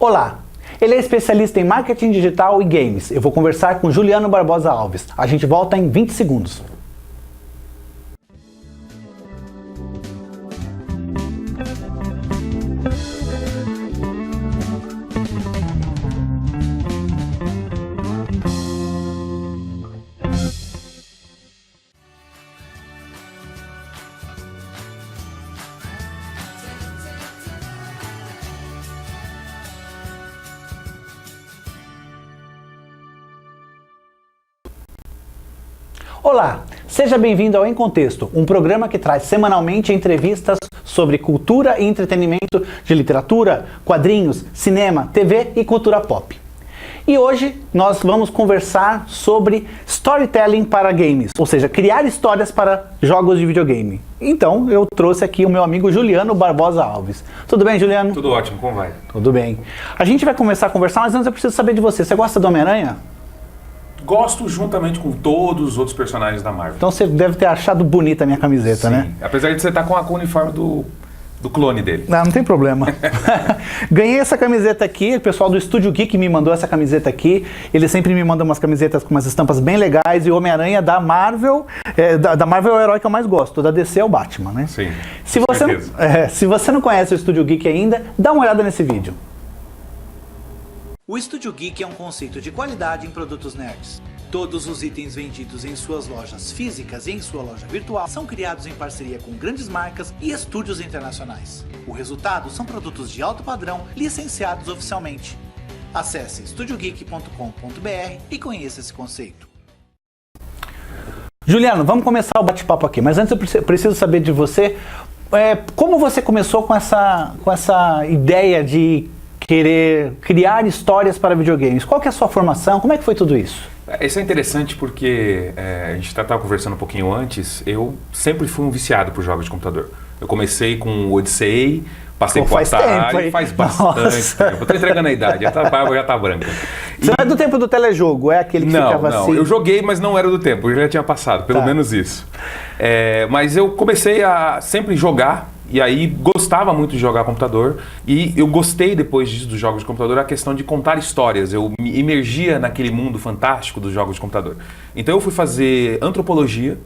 Olá, ele é especialista em marketing digital e games. Eu vou conversar com Juliano Barbosa Alves. A gente volta em 20 segundos. Olá, seja bem-vindo ao Em Contexto, um programa que traz semanalmente entrevistas sobre cultura e entretenimento de literatura, quadrinhos, cinema, TV e cultura pop. E hoje nós vamos conversar sobre storytelling para games, ou seja, criar histórias para jogos de videogame. Então eu trouxe aqui o meu amigo Juliano Barbosa Alves. Tudo bem, Juliano? Tudo ótimo, como vai? Tudo bem. A gente vai começar a conversar, mas antes eu preciso saber de você. Você gosta do Homem-Aranha? Gosto juntamente com todos os outros personagens da Marvel. Então você deve ter achado bonita a minha camiseta, Sim. né? Apesar de você estar com o uniforme do clone dele. Não tem problema. Ganhei essa camiseta aqui, o pessoal do Estúdio Geek me mandou essa camiseta aqui. Ele sempre me manda umas camisetas com umas estampas bem legais. E o Homem-Aranha da Marvel, da Marvel é o herói que eu mais gosto. Da DC é o Batman, né? Sim, Se você não conhece o Estúdio Geek ainda, dá uma olhada nesse vídeo. O Estúdio Geek é um conceito de qualidade em produtos nerds. Todos os itens vendidos em suas lojas físicas e em sua loja virtual são criados em parceria com grandes marcas e estúdios internacionais. O resultado são produtos de alto padrão licenciados oficialmente. Acesse estudiogeek.com.br e conheça esse conceito. Juliano, vamos começar o bate-papo aqui, mas antes eu preciso saber de você, como você começou com essa ideia de querer criar histórias para videogames? Qual que é a sua formação? Como é que foi tudo isso? Isso é interessante porque a gente estava conversando um pouquinho antes, eu sempre fui um viciado por jogos de computador. Eu comecei com o Odyssey, passei por Atari, faz bastante tempo. Eu tô entregando a idade, a barba já tá branca. Você não é do tempo do telejogo, é aquele que ficava assim? Não, eu joguei, mas não era do tempo, eu já tinha passado, pelo menos isso. Mas eu comecei a sempre jogar, e aí gostava muito de jogar computador, e eu gostei depois disso dos jogos de computador a questão de contar histórias. Eu me imergia naquele mundo fantástico dos jogos de computador. Então eu fui fazer antropologia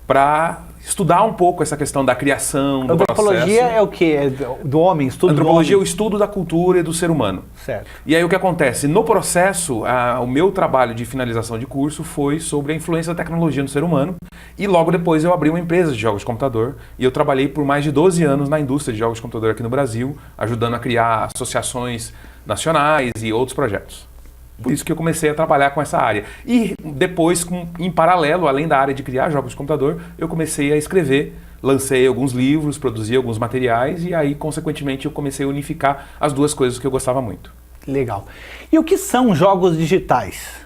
para estudar um pouco essa questão da criação, do processo. Antropologia é o quê? É do homem? Estudo Antropologia do é o estudo da cultura e do ser humano. Certo. E aí o que acontece? No processo, o meu trabalho de finalização de curso foi sobre a influência da tecnologia no ser humano. E logo depois eu abri uma empresa de jogos de computador. E eu trabalhei por mais de 12 anos na indústria de jogos de computador aqui no Brasil, ajudando a criar associações nacionais e outros projetos. Por isso que eu comecei a trabalhar com essa área. E depois, em paralelo, além da área de criar jogos de computador, eu comecei a escrever, lancei alguns livros, produzi alguns materiais e aí, consequentemente, eu comecei a unificar as duas coisas que eu gostava muito. Legal. E o que são jogos digitais?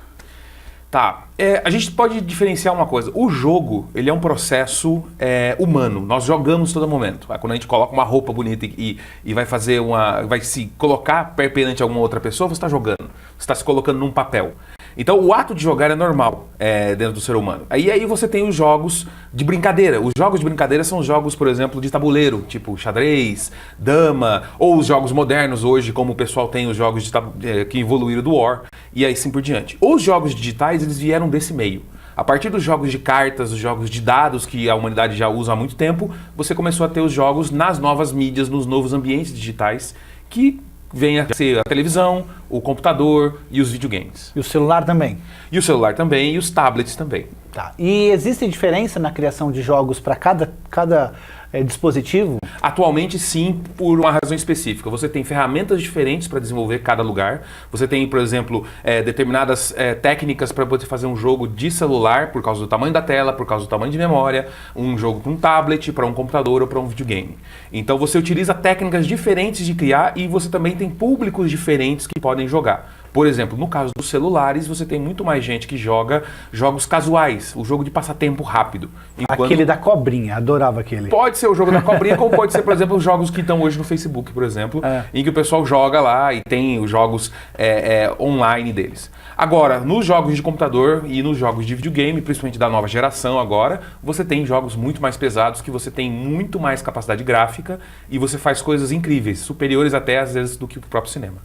Tá, a gente pode diferenciar uma coisa. O jogo, ele é um processo humano. Nós jogamos todo momento. Quando a gente coloca uma roupa bonita e vai fazer vai se colocar perante alguma outra pessoa, você está jogando. Você está se colocando num papel. Então o ato de jogar é normal dentro do ser humano. Aí você tem os jogos de brincadeira. Os jogos de brincadeira são os jogos, por exemplo, de tabuleiro, tipo xadrez, dama, ou os jogos modernos hoje, como o pessoal tem os jogos que evoluíram do War, e aí assim por diante. Os jogos digitais, eles vieram desse meio. A partir dos jogos de cartas, os jogos de dados que a humanidade já usa há muito tempo, você começou a ter os jogos nas novas mídias, nos novos ambientes digitais, que vem a ser a televisão, o computador e os videogames. E o celular também? E o celular também, e os tablets também. Tá. E existe diferença na criação de jogos para cada dispositivo? Atualmente sim, por uma razão específica. Você tem ferramentas diferentes para desenvolver cada lugar. Você tem, por exemplo, determinadas técnicas para poder fazer um jogo de celular por causa do tamanho da tela, por causa do tamanho de memória, um jogo para um tablet, para um computador ou para um videogame. Então você utiliza técnicas diferentes de criar e você também tem públicos diferentes que podem jogar. Por exemplo, no caso dos celulares, você tem muito mais gente que joga jogos casuais, o jogo de passatempo rápido. Aquele da cobrinha, adorava aquele. Pode ser o jogo da cobrinha, como pode ser, por exemplo, os jogos que estão hoje no Facebook, por exemplo, em que o pessoal joga lá e tem os jogos online deles. Agora, nos jogos de computador e nos jogos de videogame, principalmente da nova geração agora, você tem jogos muito mais pesados, que você tem muito mais capacidade gráfica e você faz coisas incríveis, superiores até às vezes do que o próprio cinema.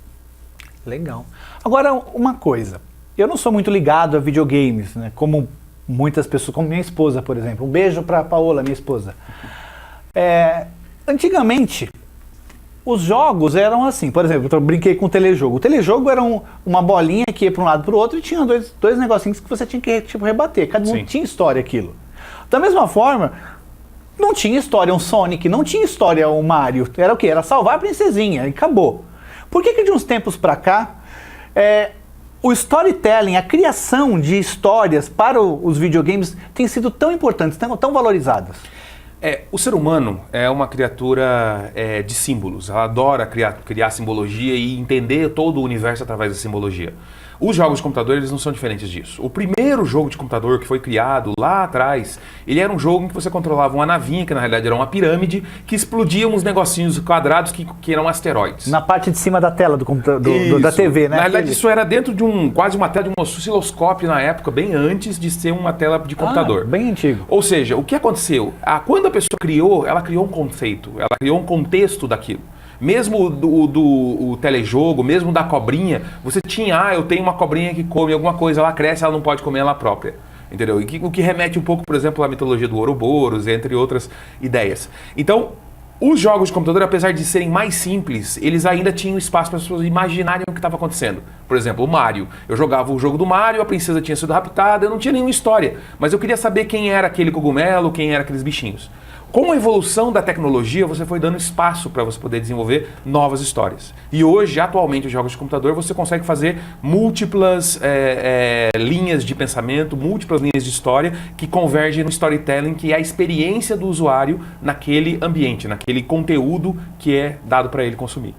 Legal. Agora, uma coisa. Eu não sou muito ligado a videogames, né? Como muitas pessoas, como minha esposa, por exemplo. Um beijo pra Paola, minha esposa. Antigamente, os jogos eram assim. Por exemplo, eu brinquei com o telejogo. O telejogo era uma bolinha que ia para um lado e para o outro e tinha dois negocinhos que você tinha que tipo, rebater. Cada um tinha história aquilo. Da mesma forma, não tinha história um Sonic, não tinha história um Mario. Era o quê? Era salvar a princesinha e acabou. Por que de uns tempos para cá, o storytelling, a criação de histórias para os videogames tem sido tão importantes, tão valorizadas? O ser humano é uma criatura de símbolos. Ela adora criar simbologia e entender todo o universo através da simbologia. Os jogos de computador, eles não são diferentes disso. O primeiro jogo de computador que foi criado lá atrás, ele era um jogo em que você controlava uma navinha, que na realidade era uma pirâmide, que explodia uns negocinhos quadrados que eram asteroides. Na parte de cima da tela do computador, da TV, né? Na realidade, isso era dentro de quase uma tela de um osciloscópio na época, bem antes de ser uma tela de computador. Bem antigo. Ou seja, o que aconteceu? Quando a pessoa criou, ela criou um conceito, ela criou um contexto daquilo. Mesmo o telejogo, mesmo da cobrinha, você tinha, eu tenho uma cobrinha que come alguma coisa, ela cresce, ela não pode comer ela própria. Entendeu? O que remete um pouco, por exemplo, à mitologia do Ouroboros, entre outras ideias. Então, os jogos de computador, apesar de serem mais simples, eles ainda tinham espaço para as pessoas imaginarem o que estava acontecendo. Por exemplo, o Mario. Eu jogava o jogo do Mario, a princesa tinha sido raptada, eu não tinha nenhuma história, mas eu queria saber quem era aquele cogumelo, quem eram aqueles bichinhos. Com a evolução da tecnologia, você foi dando espaço para você poder desenvolver novas histórias. E hoje, atualmente, os jogos de computador, você consegue fazer múltiplas linhas de pensamento, múltiplas linhas de história que convergem no storytelling, que é a experiência do usuário naquele ambiente, naquele conteúdo que é dado para ele consumir.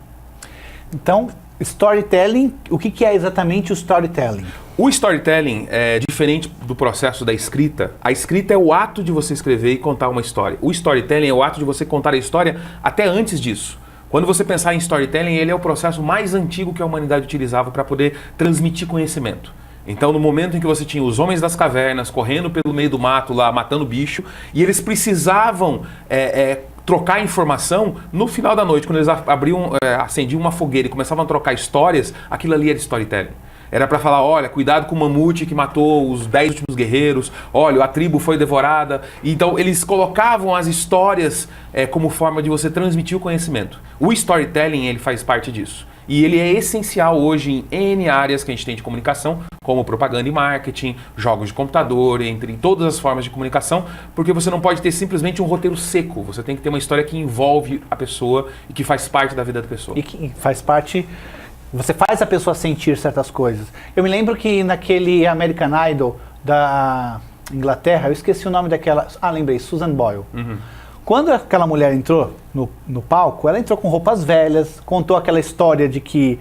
Então, storytelling, o que é exatamente o storytelling? O storytelling é diferente do processo da escrita. A escrita é o ato de você escrever e contar uma história. O storytelling é o ato de você contar a história até antes disso. Quando você pensar em storytelling, ele é o processo mais antigo que a humanidade utilizava para poder transmitir conhecimento. Então, no momento em que você tinha os homens das cavernas correndo pelo meio do mato lá, matando bicho, e eles precisavam trocar informação, no final da noite, quando eles acendiam uma fogueira e começavam a trocar histórias, aquilo ali era storytelling. Era para falar, olha, cuidado com o mamute que matou os 10 últimos guerreiros, olha, a tribo foi devorada. Então, eles colocavam as histórias como forma de você transmitir o conhecimento. O storytelling, ele faz parte disso. E ele é essencial hoje em N áreas que a gente tem de comunicação, como propaganda e marketing, jogos de computador, entre todas as formas de comunicação, porque você não pode ter simplesmente um roteiro seco. Você tem que ter uma história que envolve a pessoa e que faz parte da vida da pessoa. E que faz parte... Você faz a pessoa sentir certas coisas. Eu me lembro que naquele American Idol da Inglaterra, eu esqueci o nome daquela... lembrei, Susan Boyle. Uhum. Quando aquela mulher entrou no palco, ela entrou com roupas velhas, contou aquela história de que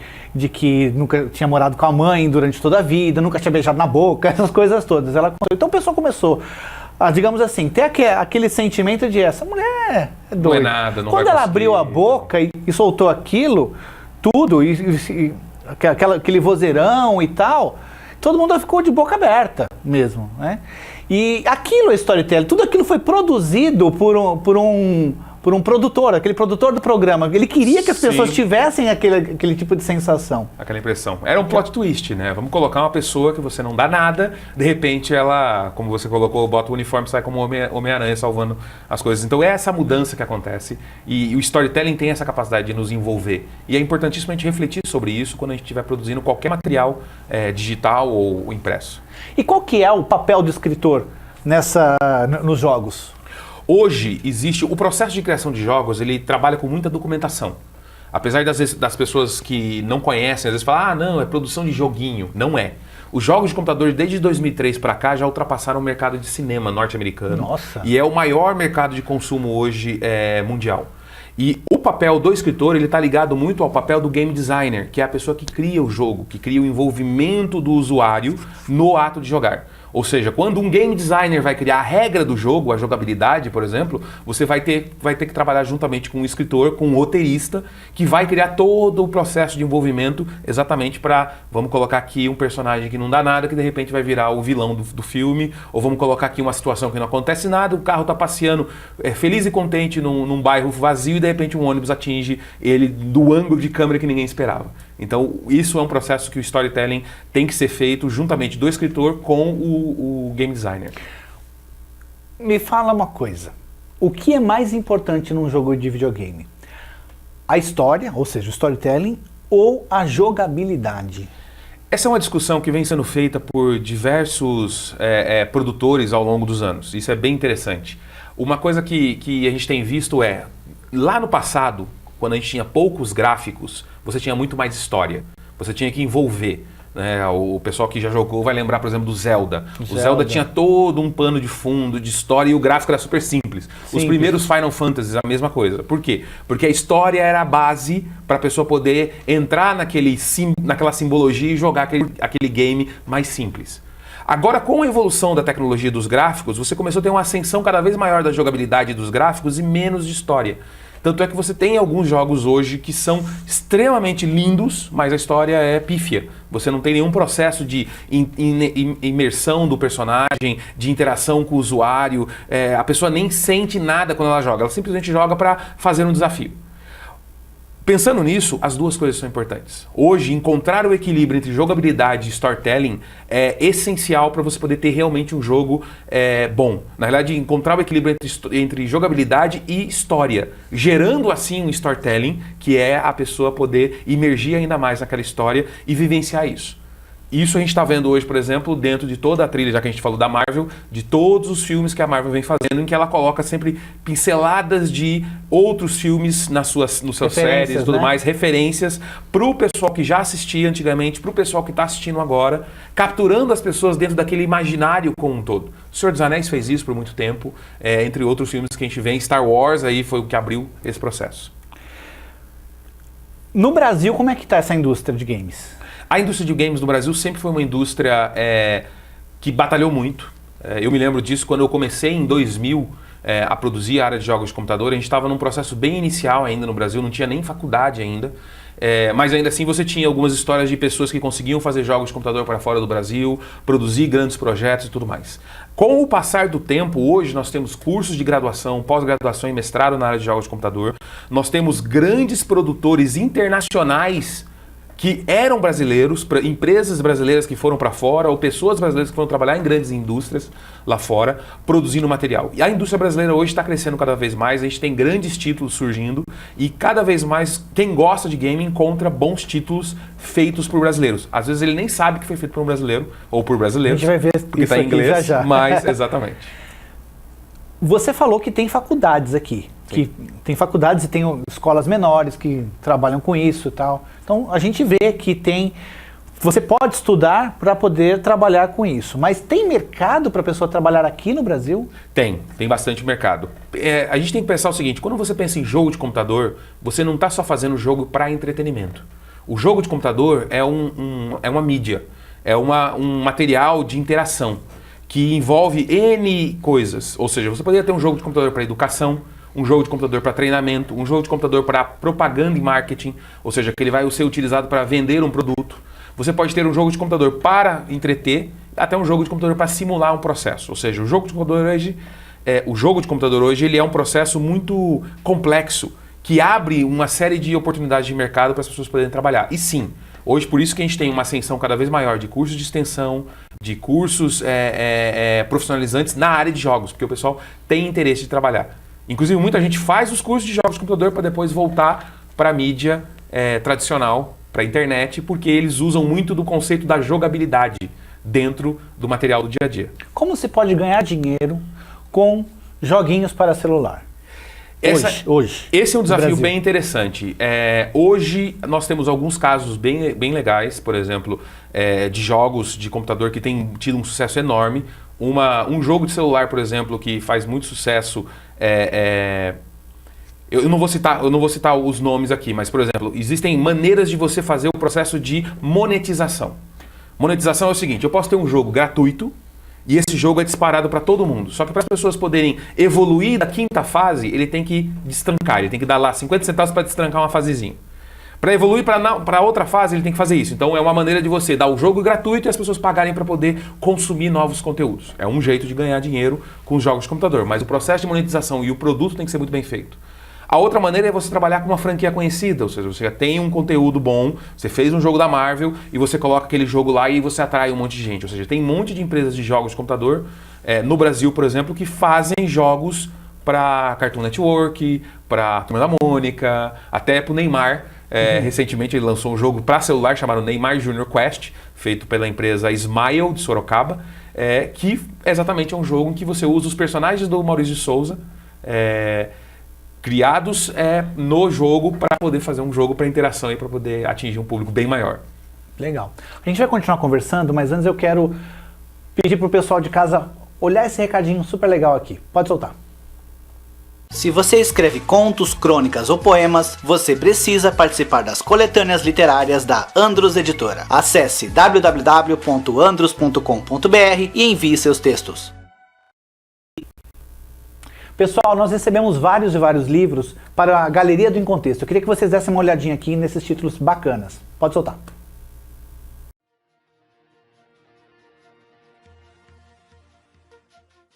nunca tinha morado com a mãe durante toda a vida, nunca tinha beijado na boca, essas coisas todas. Ela contou. Então o pessoal começou a, digamos assim, ter aquele sentimento de essa mulher é doida. Não é nada, não Quando vai ela conseguir. abriu a boca e soltou aquilo, tudo, aquele vozeirão e tal, todo mundo ficou de boca aberta mesmo, né? E aquilo é storytelling, tudo aquilo foi produzido por um produtor, aquele produtor do programa. Ele queria que as pessoas tivessem aquele tipo de sensação. Aquela impressão. Era um plot twist, né? Vamos colocar uma pessoa que você não dá nada, de repente ela, como você colocou, bota o uniforme e sai como Homem-Aranha salvando as coisas. Então é essa mudança que acontece e o storytelling tem essa capacidade de nos envolver. E é importantíssimo a gente refletir sobre isso quando a gente estiver produzindo qualquer material digital ou impresso. E qual que é o papel do escritor nos jogos? Hoje existe o processo de criação de jogos, ele trabalha com muita documentação. Apesar das pessoas que não conhecem, às vezes falam, não, é produção de joguinho. Não é. Os jogos de computador desde 2003 para cá já ultrapassaram o mercado de cinema norte-americano. Nossa! E é o maior mercado de consumo hoje mundial. E o papel do escritor, ele está ligado muito ao papel do game designer, que é a pessoa que cria o jogo, que cria o envolvimento do usuário no ato de jogar. Ou seja, quando um game designer vai criar a regra do jogo, a jogabilidade, por exemplo, você vai ter que trabalhar juntamente com um escritor, com um roteirista, que vai criar todo o processo de envolvimento exatamente para, vamos colocar aqui um personagem que não dá nada, que de repente vai virar o vilão do filme, ou vamos colocar aqui uma situação que não acontece nada, o carro está passeando feliz e contente num bairro vazio e de repente um ônibus atinge ele do ângulo de câmera que ninguém esperava. Então, isso é um processo que o storytelling tem que ser feito juntamente do escritor com o game designer. Me fala uma coisa. O que é mais importante num jogo de videogame? A história, ou seja, o storytelling, ou a jogabilidade? Essa é uma discussão que vem sendo feita por diversos produtores ao longo dos anos. Isso é bem interessante. Uma coisa que a gente tem visto é, lá no passado, quando a gente tinha poucos gráficos, você tinha muito mais história. Você tinha que envolver. Né? O pessoal que já jogou vai lembrar, por exemplo, do Zelda. O Zelda tinha todo um pano de fundo, de história, e o gráfico era super simples. Os primeiros Final Fantasy, a mesma coisa. Por quê? Porque a história era a base para a pessoa poder entrar naquela simbologia e jogar aquele game mais simples. Agora, com a evolução da tecnologia dos gráficos, você começou a ter uma ascensão cada vez maior da jogabilidade dos gráficos e menos de história. Tanto é que você tem alguns jogos hoje que são extremamente lindos, mas a história é pífia. Você não tem nenhum processo de imersão do personagem, de interação com o usuário. A pessoa nem sente nada quando ela joga. Ela simplesmente joga para fazer um desafio. Pensando nisso, as duas coisas são importantes. Hoje, encontrar o equilíbrio entre jogabilidade e storytelling é essencial para você poder ter realmente um jogo bom. Na realidade, encontrar o equilíbrio entre jogabilidade e história, gerando assim um storytelling, que é a pessoa poder imergir ainda mais naquela história e vivenciar isso. Isso a gente está vendo hoje, por exemplo, dentro de toda a trilha, já que a gente falou da Marvel, de todos os filmes que a Marvel vem fazendo, em que ela coloca sempre pinceladas de outros filmes nos seus séries e tudo mais, referências para o pessoal que já assistia antigamente, para o pessoal que está assistindo agora, capturando as pessoas dentro daquele imaginário como um todo. O Senhor dos Anéis fez isso por muito tempo, entre outros filmes que a gente vê, Star Wars aí foi o que abriu esse processo. No Brasil, como é que está essa indústria de games? A indústria de games no Brasil sempre foi uma indústria que batalhou muito. Eu me lembro disso quando eu comecei em 2000 a produzir a área de jogos de computador. A gente estava num processo bem inicial ainda no Brasil, não tinha nem faculdade ainda. Mas ainda assim você tinha algumas histórias de pessoas que conseguiam fazer jogos de computador para fora do Brasil, produzir grandes projetos e tudo mais. Com o passar do tempo, hoje nós temos cursos de graduação, pós-graduação e mestrado na área de jogos de computador. Nós temos grandes produtores internacionais que eram brasileiros, empresas brasileiras que foram para fora, ou pessoas brasileiras que foram trabalhar em grandes indústrias lá fora, produzindo material. E a indústria brasileira hoje está crescendo cada vez mais, a gente tem grandes títulos surgindo, e cada vez mais quem gosta de game encontra bons títulos feitos por brasileiros. Às vezes ele nem sabe que foi feito por um brasileiro, ou por brasileiros, a gente vai ver porque isso está em inglês, já. mas exatamente. Você falou que tem faculdades aqui, que tem faculdades e tem escolas menores que trabalham com isso e tal. Então a gente vê que você pode estudar para poder trabalhar com isso, mas tem mercado para a pessoa trabalhar aqui no Brasil? Tem bastante mercado. A gente tem que pensar o seguinte, quando você pensa em jogo de computador, você não está só fazendo jogo para entretenimento. O jogo de computador é uma mídia, é um material de interação que envolve N coisas. Ou seja, você poderia ter um jogo de computador para educação, um jogo de computador para treinamento, um jogo de computador para propaganda e marketing, ou seja, que ele vai ser utilizado para vender um produto. Você pode ter um jogo de computador para entreter, até um jogo de computador para simular um processo. Ou seja, o jogo de computador hoje ele é um processo muito complexo, que abre uma série de oportunidades de mercado para as pessoas poderem trabalhar. E sim, hoje por isso que a gente tem uma ascensão cada vez maior de cursos de extensão, de cursos profissionalizantes na área de jogos, porque o pessoal tem interesse de trabalhar. Inclusive, muita gente faz os cursos de jogos de computador para depois voltar para a mídia tradicional, para a internet, porque eles usam muito do conceito da jogabilidade dentro do material do dia a dia. Como se pode ganhar dinheiro com joguinhos para celular? Hoje. Esse é um desafio bem interessante. Hoje nós temos alguns casos bem legais, por exemplo, de jogos de computador que têm tido um sucesso enorme. Um jogo de celular, por exemplo, que faz muito sucesso. Eu não vou citar os nomes aqui, mas, por exemplo, existem maneiras de você fazer o processo de monetização. Monetização é o seguinte, eu posso ter um jogo gratuito, e esse jogo é disparado para todo mundo. Só que para as pessoas poderem evoluir da quinta fase, ele tem que destrancar. Ele tem que dar lá 50 centavos para destrancar uma fasezinha. Para evoluir para outra fase, ele tem que fazer isso. Então é uma maneira de você dar o jogo gratuito e as pessoas pagarem para poder consumir novos conteúdos. É um jeito de ganhar dinheiro com os jogos de computador. Mas o processo de monetização e o produto tem que ser muito bem feito. A outra maneira é você trabalhar com uma franquia conhecida, ou seja, você já tem um conteúdo bom, você fez um jogo da Marvel e você coloca aquele jogo lá e você atrai um monte de gente. Ou seja, tem um monte de empresas de jogos de computador, no Brasil, por exemplo, que fazem jogos para Cartoon Network, para Turma da Mônica, até para o Neymar. Recentemente ele lançou um jogo para celular chamado Neymar Junior Quest, feito pela empresa Smile de Sorocaba, que exatamente é um jogo em que você usa os personagens do Maurício de Souza, criados no jogo para poder fazer um jogo para interação e para poder atingir um público bem maior. Legal. A gente vai continuar conversando, mas antes eu quero pedir para o pessoal de casa olhar esse recadinho super legal aqui. Pode soltar. Se você escreve contos, crônicas ou poemas, você precisa participar das coletâneas literárias da Andros Editora. Acesse www.andros.com.br e envie seus textos. Pessoal, nós recebemos vários e vários livros para a Galeria do Em Contexto. Eu queria que vocês dessem uma olhadinha aqui nesses títulos bacanas. Pode soltar.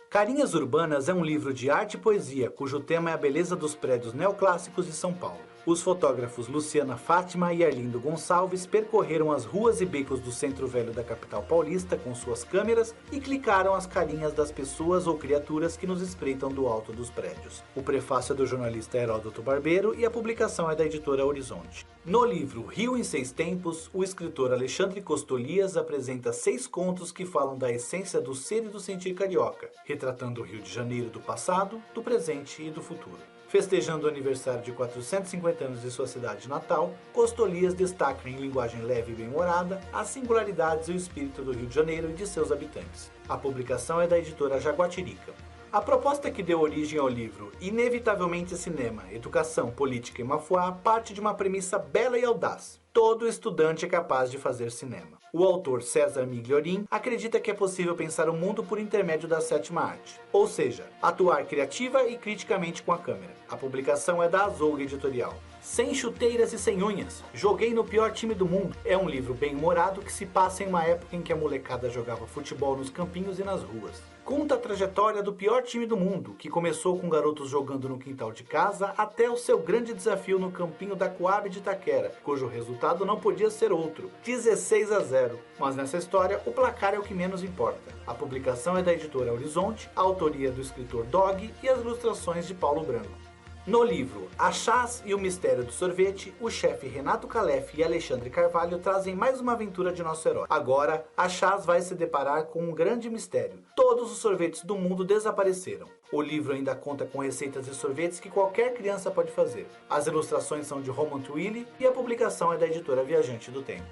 Carinhas Urbanas é um livro de arte e poesia, cujo tema é a beleza dos prédios neoclássicos de São Paulo. Os fotógrafos Luciana Fátima e Arlindo Gonçalves percorreram as ruas e becos do centro velho da capital paulista com suas câmeras e clicaram as carinhas das pessoas ou criaturas que nos espreitam do alto dos prédios. O prefácio é do jornalista Heródoto Barbeiro e a publicação é da editora Horizonte. No livro Rio em 6 Tempos, o escritor Alexandre Costolias apresenta 6 contos que falam da essência do ser e do sentir carioca, retratando o Rio de Janeiro do passado, do presente e do futuro. Festejando o aniversário de 450 anos de sua cidade natal, Costolias destaca em linguagem leve e bem-humorada as singularidades e o espírito do Rio de Janeiro e de seus habitantes. A publicação é da editora Jaguatirica. A proposta que deu origem ao livro Inevitavelmente Cinema, Educação, Política e Mafuá parte de uma premissa bela e audaz. Todo estudante é capaz de fazer cinema. O autor César Migliorin acredita que é possível pensar o mundo por intermédio da sétima arte, ou seja, atuar criativa e criticamente com a câmera. A publicação é da Azouga Editorial. Sem chuteiras e sem unhas, joguei no pior time do mundo. É um livro bem-humorado que se passa em uma época em que a molecada jogava futebol nos campinhos e nas ruas. Conta a trajetória do pior time do mundo, que começou com garotos jogando no quintal de casa até o seu grande desafio no campinho da Coab de Itaquera, cujo resultado não podia ser outro, 16-0. Mas nessa história, o placar é o que menos importa. A publicação é da editora Horizonte, a autoria do escritor Dog e as ilustrações de Paulo Branco. No livro A Chás e o Mistério do Sorvete, o chefe Renato Calef e Alexandre Carvalho trazem mais uma aventura de nosso herói. Agora, a Chás vai se deparar com um grande mistério. Todos os sorvetes do mundo desapareceram. O livro ainda conta com receitas de sorvetes que qualquer criança pode fazer. As ilustrações são de Roman Twilly e a publicação é da editora Viajante do Tempo.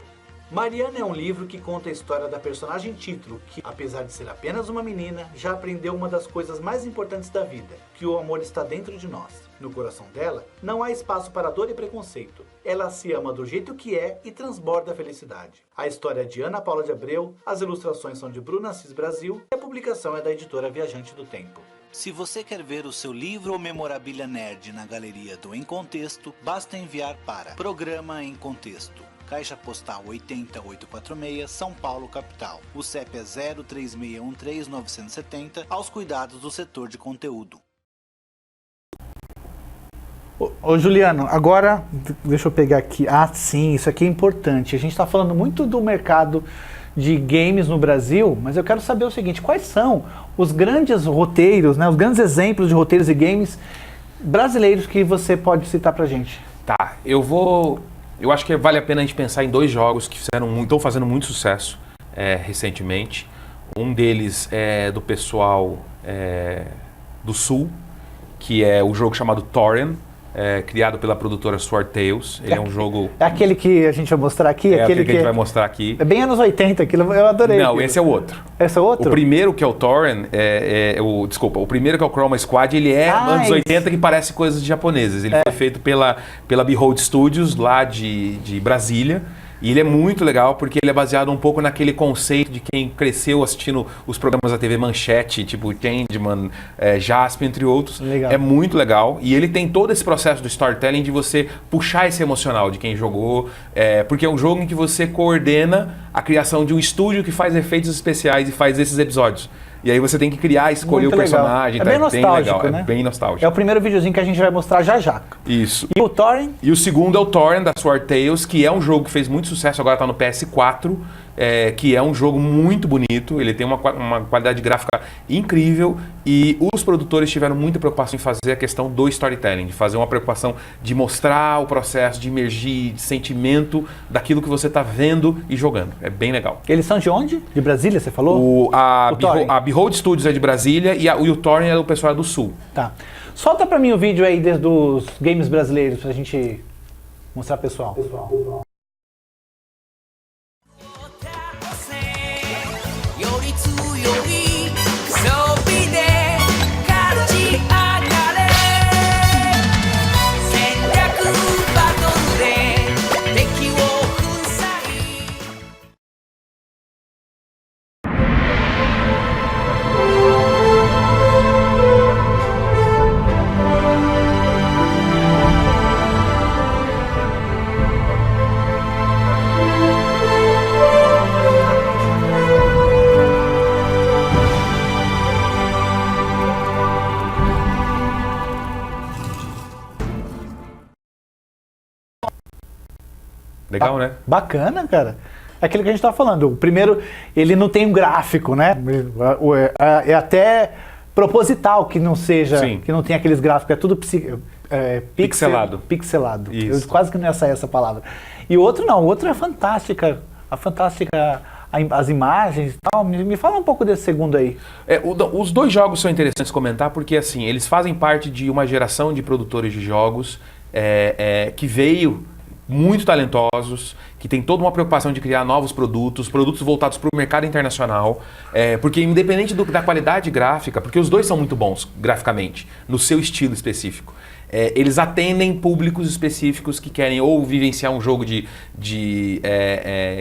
Mariana é um livro que conta a história da personagem título, que, apesar de ser apenas uma menina, já aprendeu uma das coisas mais importantes da vida, que o amor está dentro de nós. No coração dela, não há espaço para dor e preconceito. Ela se ama do jeito que é e transborda a felicidade. A história é de Ana Paula de Abreu, as ilustrações são de Bruna Assis Brasil e a publicação é da editora Viajante do Tempo. Se você quer ver o seu livro ou memorabilia nerd na Galeria do Em Contexto, basta enviar para Programa Em Contexto, Caixa Postal 80846, São Paulo, capital. O CEP é 03613-970, aos cuidados do setor de conteúdo. Ô Juliano, agora deixa eu pegar aqui. Ah, sim, isso aqui é importante. A gente está falando muito do mercado de games no Brasil, mas eu quero saber o seguinte: quais são os grandes roteiros, né, os grandes exemplos de roteiros e games brasileiros que você pode citar pra gente? Tá, eu acho que vale a pena a gente pensar em 2 jogos que estão fazendo muito sucesso recentemente. Um deles é do pessoal do Sul, que é o jogo chamado Torren, criado pela produtora Sword Tales. Ele é um jogo... É aquele que a gente vai mostrar aqui? É aquele que a gente vai mostrar aqui. É bem anos 80, aquilo eu adorei. Não, aquilo. Esse é o outro. Esse é o outro? O primeiro, que é o Torren, o primeiro, que é o Chroma Squad, ele é anos 80, que parece coisas de japoneses. Ele foi feito pela Behold Studios, lá de Brasília. E ele é muito legal porque ele é baseado um pouco naquele conceito de quem cresceu assistindo os programas da TV Manchete, tipo Changeman, Jasper, entre outros. Legal. É muito legal. E ele tem todo esse processo do storytelling de você puxar esse emocional de quem jogou, porque é um jogo em que você coordena a criação de um estúdio que faz efeitos especiais e faz esses episódios. E aí você tem que criar, escolher Muito o legal. personagem. É bem nostálgico, legal, né? É bem nostálgico. É o primeiro videozinho que a gente vai mostrar já já. Isso. E o Thorin? E o segundo é o Thorin, da Sword Tales, que é um jogo que fez muito sucesso, agora está no PS4, que é um jogo muito bonito, ele tem uma qualidade gráfica incrível e os produtores tiveram muita preocupação em fazer a questão do storytelling, de fazer uma preocupação de mostrar o processo, de emergir, de sentimento daquilo que você está vendo e jogando. É bem legal. Eles são de onde? De Brasília, você falou? A Behold Studios é de Brasília e o Thorin é do pessoal do Sul. Tá. Solta pra mim o vídeo aí dos games brasileiros pra gente mostrar pro pessoal. Legal, né? Bacana, cara. É aquilo que a gente tava falando. O primeiro, ele não tem um gráfico, né? É até proposital que não seja, Sim. que não tenha aqueles gráficos. É tudo Pixelado. Pixelado. Isso. Eu quase que não ia sair essa palavra. E o outro não, o outro é fantástica. As imagens e tal. Me fala um pouco desse segundo aí. Os dois jogos são interessantes comentar porque assim, eles fazem parte de uma geração de produtores de jogos que veio muito talentosos, que tem toda uma preocupação de criar novos produtos voltados para o mercado internacional, porque independente da qualidade gráfica, porque os dois são muito bons graficamente, no seu estilo específico, eles atendem públicos específicos que querem ou vivenciar um jogo de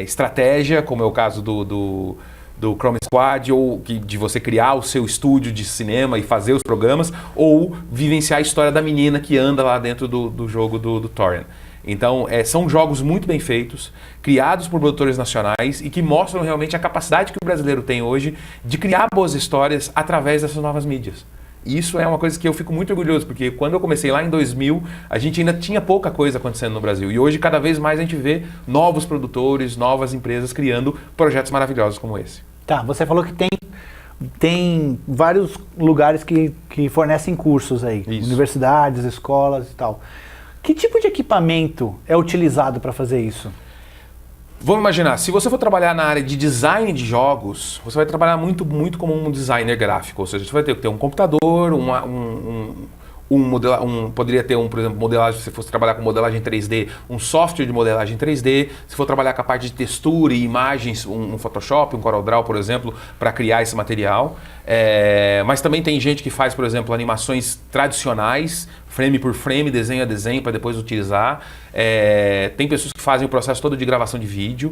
estratégia, como é o caso do Chrome Squad, ou de você criar o seu estúdio de cinema e fazer os programas, ou vivenciar a história da menina que anda lá dentro do jogo do Thorin. Então, são jogos muito bem feitos, criados por produtores nacionais e que mostram realmente a capacidade que o brasileiro tem hoje de criar boas histórias através dessas novas mídias. E isso é uma coisa que eu fico muito orgulhoso, porque quando eu comecei lá em 2000, a gente ainda tinha pouca coisa acontecendo no Brasil. E hoje, cada vez mais, a gente vê novos produtores, novas empresas criando projetos maravilhosos como esse. Tá, você falou que tem vários lugares que fornecem cursos aí. Isso. Universidades, escolas e tal. Que tipo de equipamento é utilizado para fazer isso? Vamos imaginar, se você for trabalhar na área de design de jogos, você vai trabalhar muito como um designer gráfico, ou seja, você vai ter que ter um computador, poderia ter por exemplo, modelagem, se você fosse trabalhar com modelagem 3D, um software de modelagem 3D, se for trabalhar com a parte de textura e imagens, um Photoshop, um CorelDRAW, por exemplo, para criar esse material. Mas também tem gente que faz, por exemplo, animações tradicionais, frame por frame, desenho a desenho, para depois utilizar. Tem pessoas que fazem o processo todo de gravação de vídeo.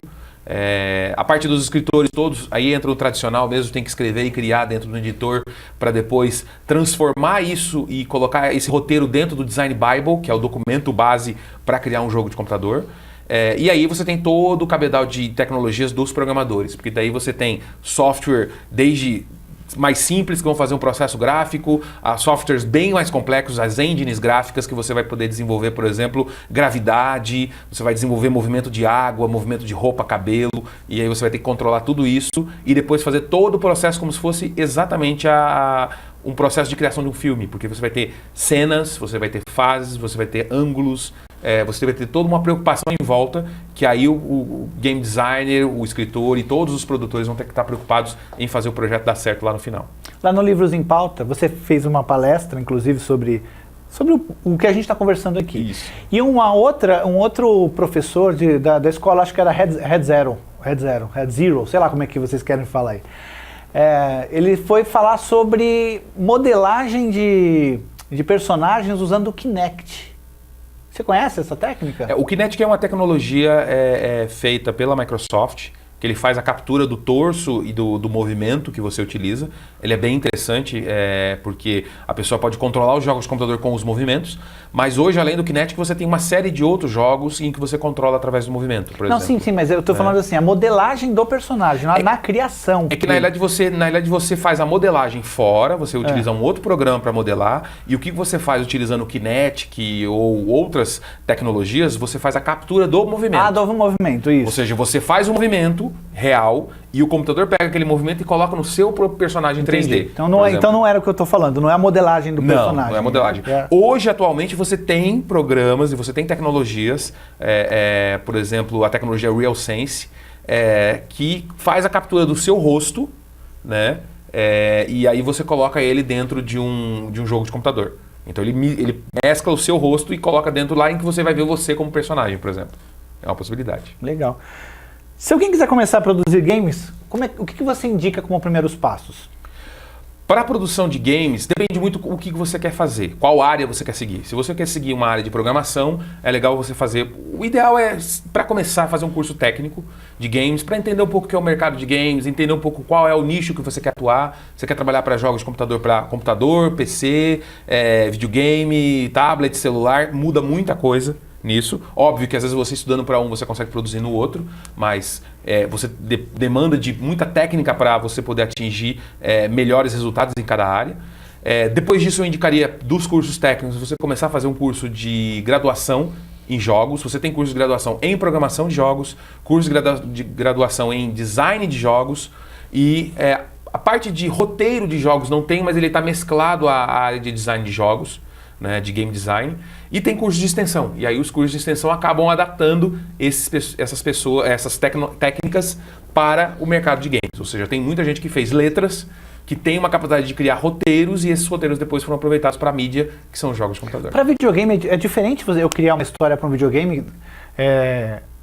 A parte dos escritores todos, aí entra o tradicional mesmo, tem que escrever e criar dentro do editor para depois transformar isso e colocar esse roteiro dentro do Design Bible, que é o documento base para criar um jogo de computador. E aí você tem todo o cabedal de tecnologias dos programadores, porque daí você tem software desde mais simples que vão fazer um processo gráfico, a softwares bem mais complexos, as engines gráficas que você vai poder desenvolver, por exemplo, gravidade, você vai desenvolver movimento de água, movimento de roupa, cabelo, e aí você vai ter que controlar tudo isso e depois fazer todo o processo como se fosse exatamente um processo de criação de um filme, porque você vai ter cenas, você vai ter fases, você vai ter ângulos, você vai ter toda uma preocupação em volta, que aí o game designer, o escritor e todos os produtores vão ter que estar preocupados em fazer o projeto dar certo lá no final. Lá no Livros em Pauta, você fez uma palestra, inclusive, sobre o que a gente está conversando aqui. Isso. E um outro professor da escola, acho que era Head Zero, sei lá como é que vocês querem falar aí. Ele foi falar sobre modelagem de personagens usando o Kinect. Você conhece essa técnica? O Kinect é uma tecnologia feita pela Microsoft, que ele faz a captura do torso e do movimento que você utiliza. Ele é bem interessante, porque a pessoa pode controlar os jogos de computador com os movimentos, mas hoje, além do Kinect, você tem uma série de outros jogos em que você controla através do movimento, por exemplo. Sim, mas eu estou falando assim, a modelagem do personagem, na criação. É que na realidade você faz a modelagem fora, você utiliza um outro programa para modelar, e o que você faz utilizando o Kinetic ou outras tecnologias, você faz a captura do movimento. Do movimento, isso. Ou seja, você faz um movimento real e o computador pega aquele movimento e coloca no seu próprio personagem 3D. Então não era o que eu estou falando, não é a modelagem do personagem. Não é a modelagem. Hoje, atualmente, você tem programas e você tem tecnologias, por exemplo, a tecnologia RealSense, que faz a captura do seu rosto, né? E aí você coloca ele dentro de um jogo de computador. Então ele mescla o seu rosto e coloca dentro lá em que você vai ver você como personagem, por exemplo. É uma possibilidade. Legal. Se alguém quiser começar a produzir games, o que você indica como primeiros passos? Para a produção de games, depende muito do que você quer fazer, qual área você quer seguir. Se você quer seguir uma área de programação, é legal você fazer... O ideal é, para começar, fazer um curso técnico de games, para entender um pouco o que é o mercado de games, entender um pouco qual é o nicho que você quer atuar. Você quer trabalhar para jogos de computador, para computador, PC, videogame, tablet, celular, muda muita coisa nisso. Óbvio que às vezes você estudando para um, você consegue produzir no outro, mas você demanda de muita técnica para você poder atingir melhores resultados em cada área. Depois disso eu indicaria dos cursos técnicos, você começar a fazer um curso de graduação em jogos. Você tem curso de graduação em programação de jogos, curso de graduação em design de jogos e a parte de roteiro de jogos não tem, mas ele está mesclado à área de design de jogos, né, de game design, e tem cursos de extensão. E aí os cursos de extensão acabam adaptando essas técnicas para o mercado de games. Ou seja, tem muita gente que fez letras, que tem uma capacidade de criar roteiros, e esses roteiros depois foram aproveitados para a mídia, que são os jogos de computador. Para videogame é diferente eu criar uma história para um videogame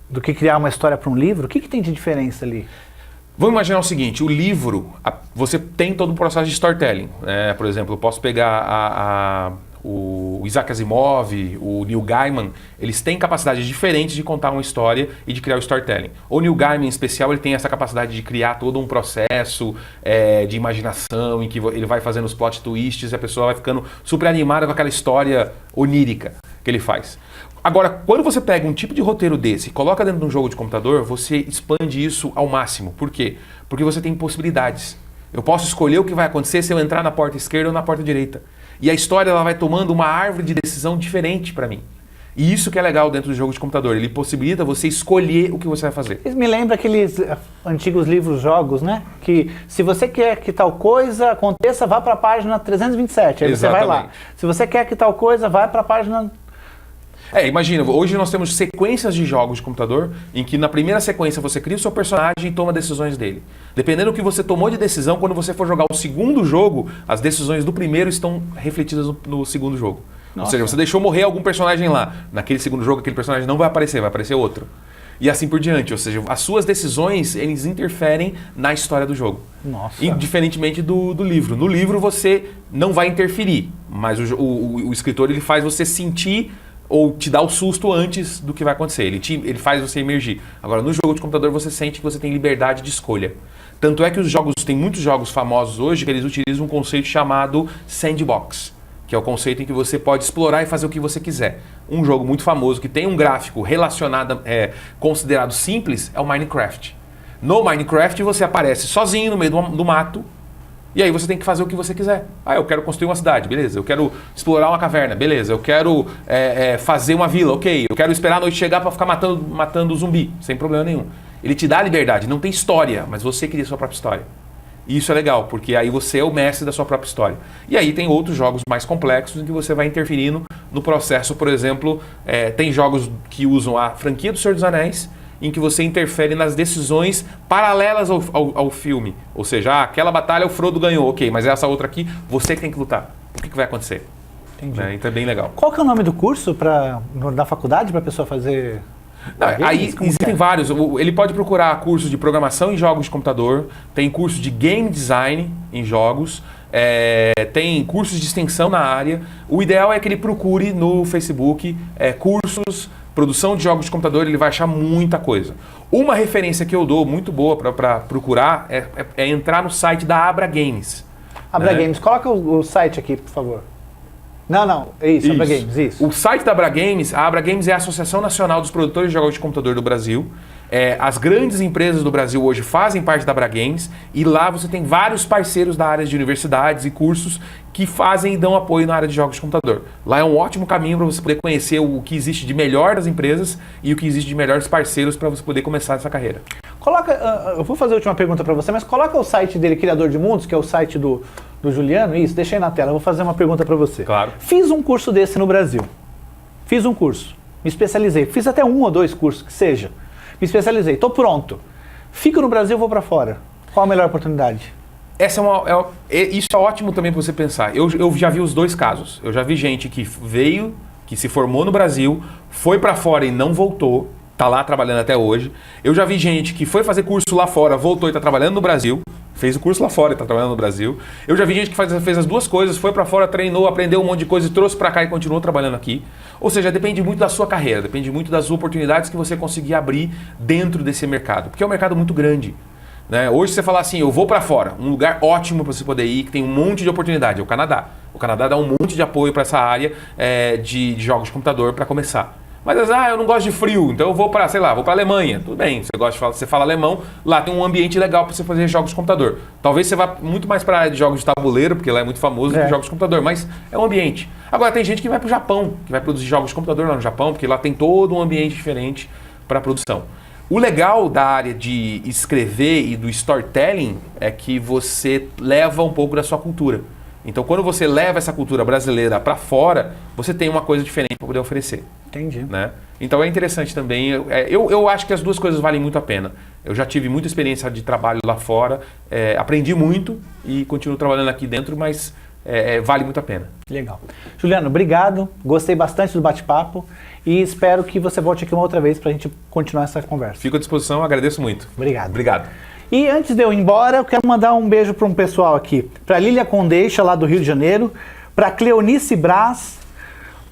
do que criar uma história para um livro? O que tem de diferença ali? Vamos imaginar o seguinte, o livro, você tem todo um processo de storytelling. Por exemplo, eu posso pegar o Isaac Asimov, o Neil Gaiman, eles têm capacidades diferentes de contar uma história e de criar o storytelling. O Neil Gaiman, em especial, ele tem essa capacidade de criar todo um processo de imaginação, em que ele vai fazendo os plot twists e a pessoa vai ficando super animada com aquela história onírica que ele faz. Agora, quando você pega um tipo de roteiro desse e coloca dentro de um jogo de computador, você expande isso ao máximo. Por quê? Porque você tem possibilidades. Eu posso escolher o que vai acontecer se eu entrar na porta esquerda ou na porta direita. E a história ela vai tomando uma árvore de decisão diferente para mim. E isso que é legal dentro do jogo de computador. Ele possibilita você escolher o que você vai fazer. Isso me lembra aqueles antigos livros-jogos, né? Que se você quer que tal coisa aconteça, vá para a página 327. Aí Exatamente. Você vai lá. Se você quer que tal coisa, vai para a página... Imagina, hoje nós temos sequências de jogos de computador em que na primeira sequência você cria o seu personagem e toma decisões dele. Dependendo do que você tomou de decisão, quando você for jogar o segundo jogo, as decisões do primeiro estão refletidas no segundo jogo. Nossa. Ou seja, você deixou morrer algum personagem lá. Naquele segundo jogo, aquele personagem não vai aparecer outro. E assim por diante. Ou seja, as suas decisões, eles interferem na história do jogo. Nossa. Diferentemente do livro. No livro você não vai interferir, mas o escritor ele faz você sentir ou te dá o susto antes do que vai acontecer. Ele faz você emergir. Agora, no jogo de computador, você sente que você tem liberdade de escolha. Tanto é que tem muitos jogos famosos hoje que eles utilizam um conceito chamado sandbox, que é o conceito em que você pode explorar e fazer o que você quiser. Um jogo muito famoso que tem um gráfico relacionado, considerado simples, é o Minecraft. No Minecraft, você aparece sozinho no meio do mato, e aí você tem que fazer o que você quiser. Eu quero construir uma cidade, beleza. Eu quero explorar uma caverna, beleza. Eu quero fazer uma vila, ok. Eu quero esperar a noite chegar para ficar matando zumbi, sem problema nenhum. Ele te dá a liberdade, não tem história, mas você cria a sua própria história. E isso é legal, porque aí você é o mestre da sua própria história. E aí tem outros jogos mais complexos em que você vai interferindo no processo. Por exemplo, tem jogos que usam a franquia do Senhor dos Anéis, em que você interfere nas decisões paralelas ao filme. Ou seja, aquela batalha o Frodo ganhou, ok, mas essa outra aqui, você que tem que lutar. O que vai acontecer? Entendi. Então é bem legal. Qual que é o nome do curso da faculdade para a pessoa fazer? Aí existem vários. Ele pode procurar cursos de programação em jogos de computador, tem curso de game design em jogos, tem cursos de extensão na área. O ideal é que ele procure no Facebook cursos produção de jogos de computador, ele vai achar muita coisa. Uma referência que eu dou muito boa para procurar é entrar no site da Abra Games. Abra Games, coloca o site aqui, por favor. Não, isso. Abra Games, isso. O site da Abra Games, a Abra Games é a Associação Nacional dos Produtores de Jogos de Computador do Brasil. As grandes empresas do Brasil hoje fazem parte da Abra Games e lá você tem vários parceiros da área de universidades e cursos que fazem e dão apoio na área de jogos de computador. Lá é um ótimo caminho para você poder conhecer o que existe de melhor das empresas e o que existe de melhores parceiros para você poder começar essa carreira. Eu vou fazer a última pergunta para você, mas coloca o site dele, Criador de Mundos, que é o site do Juliano, isso, deixa aí na tela, eu vou fazer uma pergunta para você. Claro. Fiz um curso desse no Brasil, fiz um curso, me especializei, fiz até 1 ou 2 cursos, que seja, me especializei, estou pronto, fico no Brasil, vou para fora, qual a melhor oportunidade? Isso é ótimo também para você pensar. Eu já vi os dois casos. Eu já vi gente que veio, que se formou no Brasil, foi para fora e não voltou, tá lá trabalhando até hoje. Eu já vi gente que foi fazer curso lá fora, voltou e está trabalhando no Brasil, fez o curso lá fora e está trabalhando no Brasil. Eu já vi gente que fez as duas coisas, foi para fora, treinou, aprendeu um monte de coisa e trouxe para cá e continuou trabalhando aqui. Ou seja, depende muito da sua carreira, depende muito das oportunidades que você conseguir abrir dentro desse mercado, porque é um mercado muito grande. Hoje você falar assim, eu vou para fora, um lugar ótimo para você poder ir, que tem um monte de oportunidade, é o Canadá. O Canadá dá um monte de apoio para essa área de jogos de computador para começar. Mas eu não gosto de frio, então eu vou para, vou para Alemanha. Tudo bem, você fala alemão, lá tem um ambiente legal para você fazer jogos de computador. Talvez você vá muito mais para a área de jogos de tabuleiro, porque lá é muito famoso, do que jogos de computador, mas é um ambiente. Agora tem gente que vai para o Japão, que vai produzir jogos de computador lá no Japão, porque lá tem todo um ambiente diferente para produção. O legal da área de escrever e do storytelling é que você leva um pouco da sua cultura. Então, quando você leva essa cultura brasileira para fora, você tem uma coisa diferente para poder oferecer. Entendi. Então, é interessante também. Eu acho que as duas coisas valem muito a pena. Eu já tive muita experiência de trabalho lá fora, aprendi muito e continuo trabalhando aqui dentro, mas vale muito a pena. Legal. Juliano, obrigado. Gostei bastante do bate-papo e espero que você volte aqui uma outra vez para a gente continuar essa conversa. Fico à disposição, agradeço muito. Obrigado. Obrigado. E antes de eu ir embora, eu quero mandar um beijo para um pessoal aqui. Para a Lília Condeixa, lá do Rio de Janeiro, para a Cleonice Braz,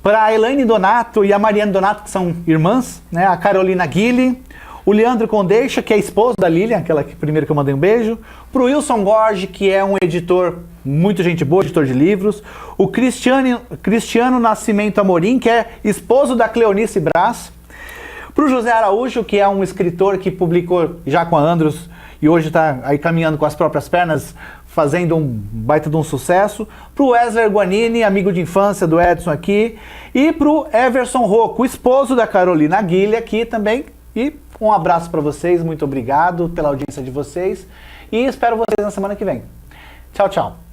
para a Elaine Donato e a Mariane Donato, que são irmãs, a Carolina Guille, o Leandro Condeixa, que é esposo da Lilian, aquela que primeiro que eu mandei um beijo, para o Wilson Gorge, que é um editor muito gente boa, editor de livros, o Cristiano Nascimento Amorim, que é esposo da Cleonice Braz, para o José Araújo, que é um escritor que publicou já com a Andros e hoje está aí caminhando com as próprias pernas, fazendo um baita de um sucesso, para o Wesley Guanini, amigo de infância do Edson aqui, e para o Everson Rocco, esposo da Carolina Guille aqui também. E um abraço para vocês, muito obrigado pela audiência de vocês e espero vocês na semana que vem. Tchau, tchau.